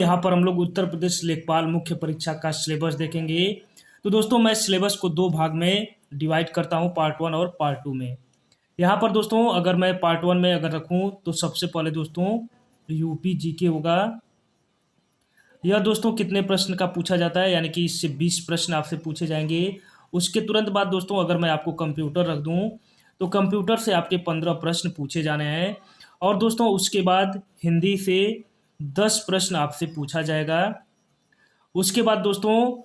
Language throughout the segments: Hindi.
यहाँ पर हम लोग उत्तर प्रदेश लेखपाल मुख्य परीक्षा का सिलेबस देखेंगे। तो दोस्तों मैं सिलेबस को दो भाग में डिवाइड करता हूँ, पार्ट वन और पार्ट टू में। यहाँ पर दोस्तों अगर मैं पार्ट वन में अगर रखूँ तो सबसे पहले दोस्तों यूपी जीके होगा। यह दोस्तों कितने प्रश्न का पूछा जाता है, यानी कि इससे 20 प्रश्न आपसे पूछे जाएंगे। उसके तुरंत बाद दोस्तों अगर मैं आपको कंप्यूटर रख दूँ तो कंप्यूटर से आपके 15 प्रश्न पूछे जाने हैं। और दोस्तों उसके बाद हिंदी से 10 प्रश्न आपसे पूछा जाएगा। उसके बाद दोस्तों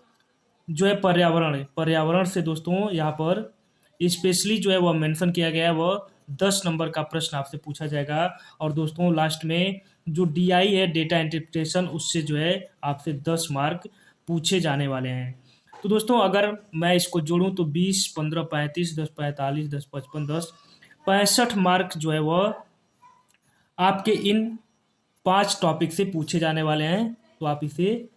जो है पर्यावरण से दोस्तों यहाँ पर स्पेशली जो है वह मेंशन किया गया है, वह 10 नंबर का प्रश्न आपसे पूछा जाएगा। और दोस्तों लास्ट में जो डीआई है, डेटा इंटरप्रिटेशन, उससे जो है आपसे 10 मार्क पूछे जाने वाले हैं। तो दोस्तों अगर मैं इसको जोड़ूं तो 20, 15, 35, 10, 45, 10, 55, 10, 65 मार्क जो है वह आपके इन 5 टॉपिक से पूछे जाने वाले हैं। तो आप इसे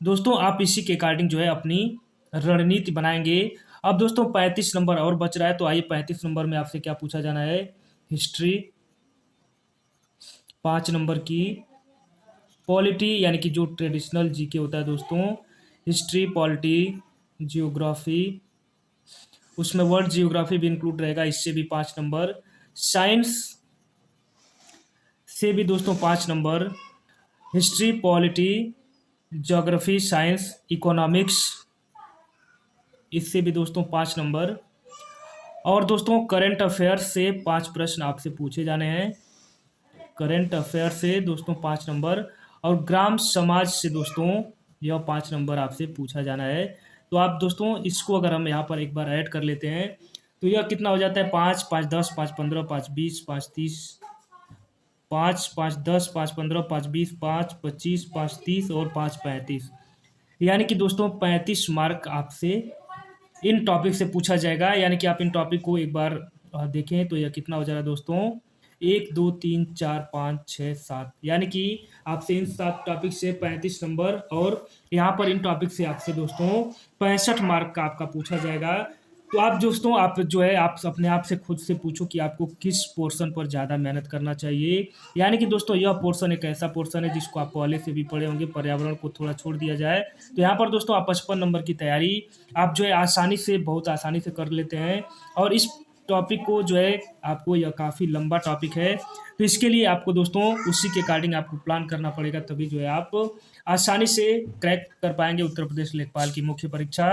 दोस्तों आप इसी के अकॉर्डिंग जो है अपनी रणनीति बनाएंगे। अब दोस्तों 35 नंबर और बच रहा है, तो आइए 35 नंबर में आपसे क्या पूछा जाना है। हिस्ट्री 5 नंबर की, पॉलिटी यानी कि जो ट्रेडिशनल जीके होता है दोस्तों, हिस्ट्री, पॉलिटी, जियोग्राफी, उसमें वर्ल्ड जियोग्राफी भी इंक्लूड रहेगा, इससे भी 5 नंबर। साइंस से भी दोस्तों 5 number. History, polity, geography, science, economics, इससे भी दोस्तों 5 नंबर। और दोस्तों करंट अफेयर्स से 5 प्रश्न आपसे पूछे जाने हैं। करंट अफेयर से दोस्तों 5 नंबर। और ग्राम समाज से दोस्तों यह 5 नंबर आपसे पूछा जाना है। तो आप दोस्तों इसको अगर हम यहाँ पर एक बार ऐड कर लेते हैं तो यह कितना हो जाता है, 5, 5, 10, 5, 15, 5, 20, 5, 30, 5, 5, 10, 5, 15, 5, 20, 5, 25, 5, 30 और 5, 35, यानी कि दोस्तों 35 मार्क आपसे इन टॉपिक से पूछा जाएगा। यानी कि आप इन टॉपिक को एक बार देखें तो यह कितना हो जाएगा दोस्तों, 1, 2, 3, 4, 5, 6, 7, यानी कि आपसे इन 7 टॉपिक से 35 नंबर और यहाँ पर इन टॉपिक से आपसे दोस्तों 65 मार्क का आपका पूछा जाएगा। तो आप दोस्तों आप जो है आप अपने आप से खुद से पूछो कि आपको किस पोर्शन पर ज़्यादा मेहनत करना चाहिए। यानी कि दोस्तों यह पोर्शन एक ऐसा पोर्शन है जिसको आप पहले से भी पढ़े होंगे, पर्यावरण को थोड़ा छोड़ दिया जाए तो यहाँ पर दोस्तों आप 55 नंबर की तैयारी आप जो है आसानी से, बहुत आसानी से कर लेते हैं। और इस टॉपिक को जो है आपको, यह काफ़ी लंबा टॉपिक है, तो इसके लिए आपको दोस्तों उसी के अकॉर्डिंग आपको प्लान करना पड़ेगा, तभी जो है आप आसानी से क्रैक कर पाएंगे उत्तर प्रदेश लेखपाल की मुख्य परीक्षा।